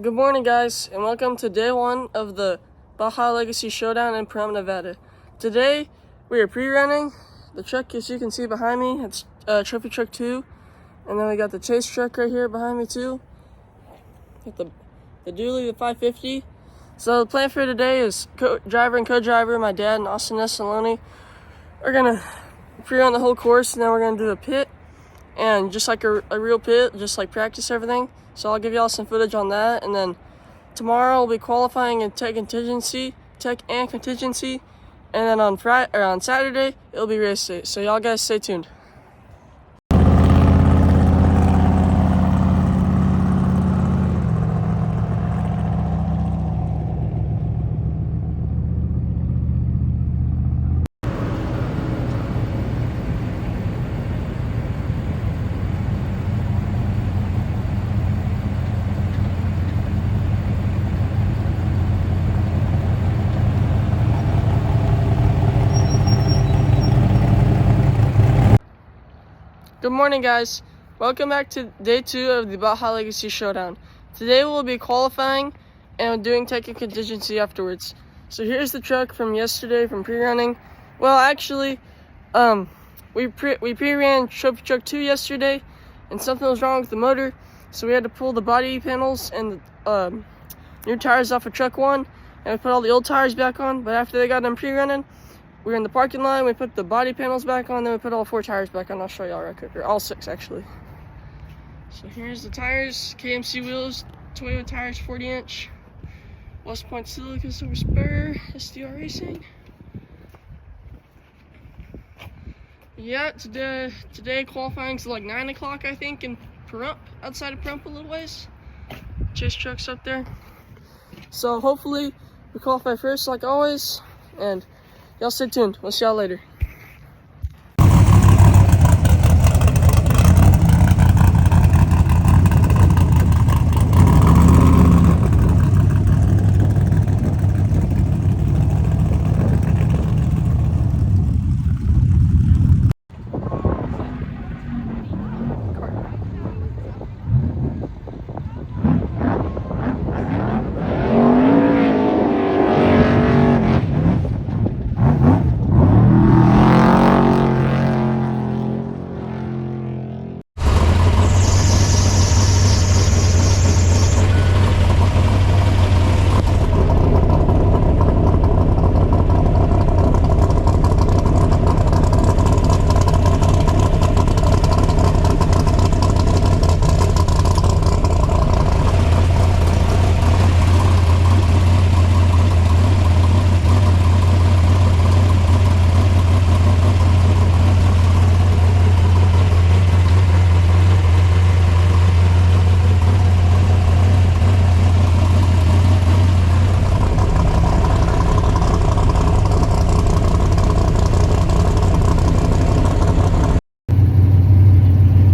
Good morning, guys, and welcome to day one of the Baja Legacy Showdown in Pahrump, Nevada. Today, we are pre-running. The truck, as you can see behind me, it's Trophy Truck 2. And then we got the chase truck right here behind me, too. Got the dually, the 550. So the plan for today is driver and co-driver, my dad and Austin Saloni. We're going to pre-run the whole course, and then we're going to do a pit. And just like a real pit, just like practice everything. So I'll give y'all some footage on that, and then tomorrow we'll be qualifying in tech and contingency, and then on Saturday it'll be race day. So y'all guys stay tuned. Good morning, guys. Welcome back to day 2 of the Baja Legacy Showdown. Today we'll be qualifying and doing tech and contingency afterwards. So here's the truck from yesterday from pre-running. Well, actually, we pre-ran Trophy Truck 2 yesterday, and something was wrong with the motor, so we had to pull the body panels and the new tires off of Truck 1, and we put all the old tires back on. But after they got done pre-running, we were in the parking lot, we put the body panels back on, then we put all 4 tires back on. I'll show y'all right quick, or all 6 actually. So here's the tires, KMC wheels, Toyota tires, 40-inch, West Point Silica Silver Spur, SDR Racing. Yeah, today qualifying's like 9 o'clock, I think, in Pahrump, outside of Pahrump a little ways. Chase truck's up there. So hopefully we qualify first like always, and y'all stay tuned. We'll see y'all later.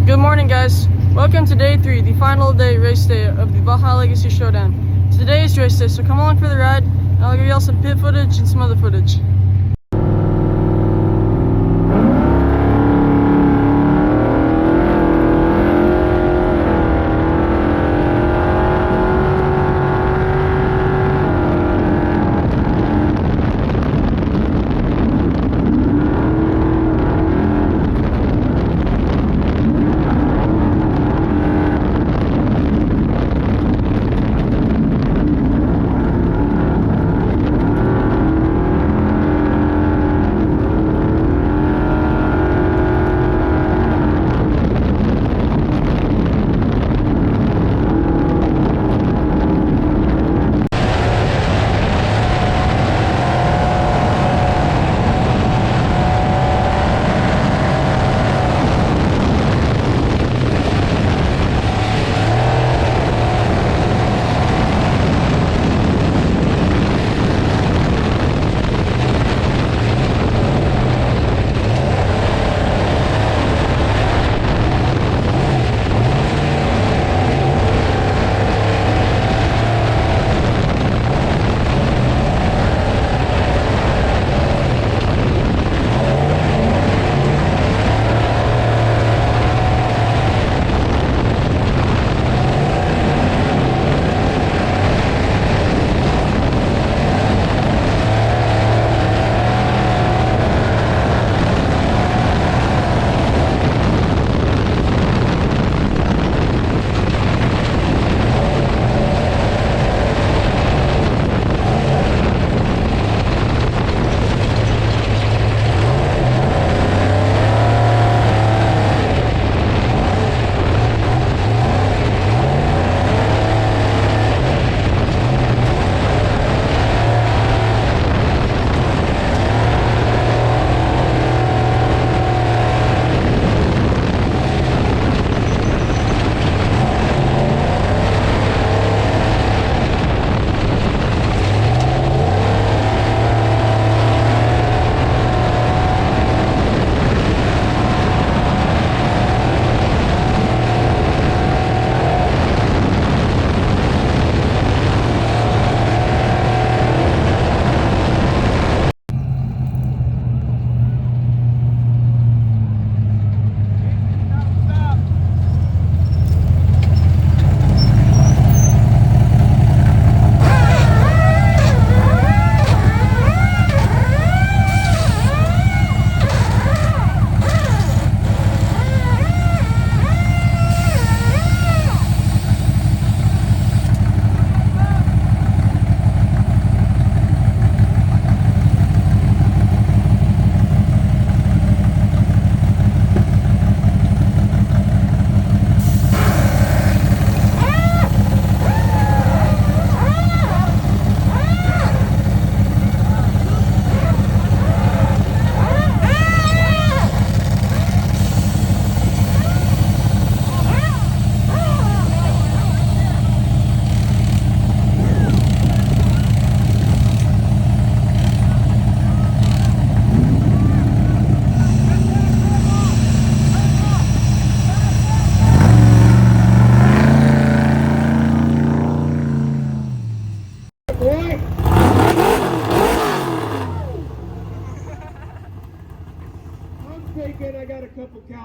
Good morning, guys. Welcome to day 3, the final day, race day of the Baja Legacy Showdown. Today is race day, so come along for the ride, and I'll give y'all some pit footage and some other footage.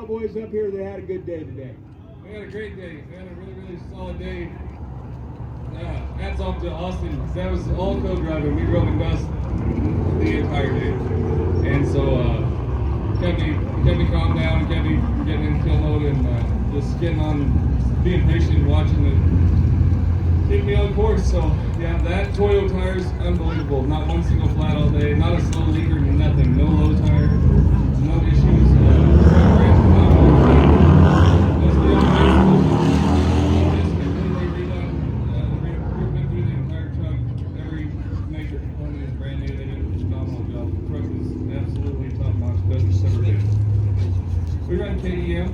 boys up here that had a good day today? We had a great day. We had a really, really solid day. Hats off to Austin. That was all co-driving. We drove in dust the entire day. And so kept me calm down, kept me getting in kill mode and just getting on, being patient, watching it, keeping me on course. So yeah, that Toyo tires, unbelievable. Not one single flat all day, not a slow leaker, nothing. No low tire, no issues. We run KDM,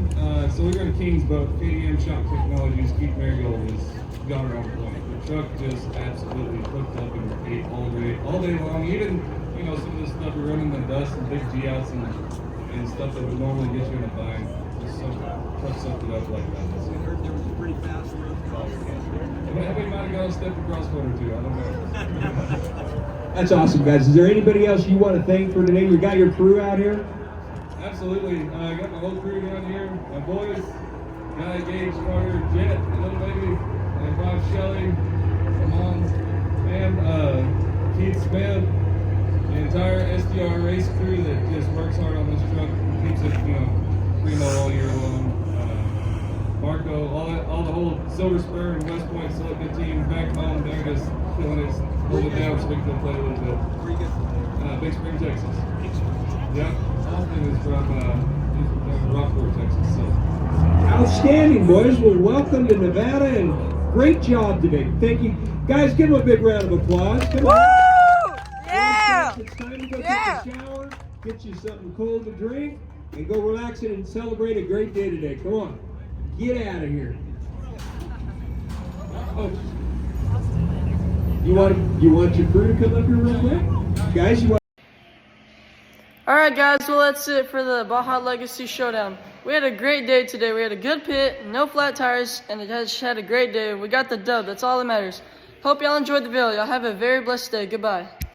so we run King's boat. KDM Shock Technologies. Keith Marigold has got her on point. The truck just absolutely hooked up and ate all day long. Even some of the stuff we run in the dust and big G-outs and stuff that would normally get you in a bind. Just truck sucked it up like that. So, I heard there was a pretty fast road. we might have got a step across one or two. I don't know. That's awesome, guys. Is there anybody else you want to thank for today? We got your crew out here. Absolutely. I got my whole crew down here. My boys, Guy, Gage, Carter, Jet, Little Baby, and Bob Shelley, my mom, and Keith Smith, the entire SDR race crew that just works hard on this truck, keeps it, primo all year long. Marco, all the whole Silver Spur and West Point Silicon team back home, they're just killing it, holding it down so we can play a little bit. Big Spring, Texas. Yeah. Austin is from Rockport, Texas. So. Outstanding, boys. Well, welcome to Nevada and great job today. Thank you. Guys, give them a big round of applause. Come on. Woo! Yeah! It's time to go take a shower, get you something cold to drink, and go relax and celebrate a great day today. Come on. Get out of here. Oh. You want your crew to come up here real quick? Guys, you want Alright guys, well that's it for the Baja Legacy Showdown. We had a great day today. We had a good pit, no flat tires, and it has had a great day. We got the dub, that's all that matters. Hope y'all enjoyed the video. Y'all have a very blessed day. Goodbye.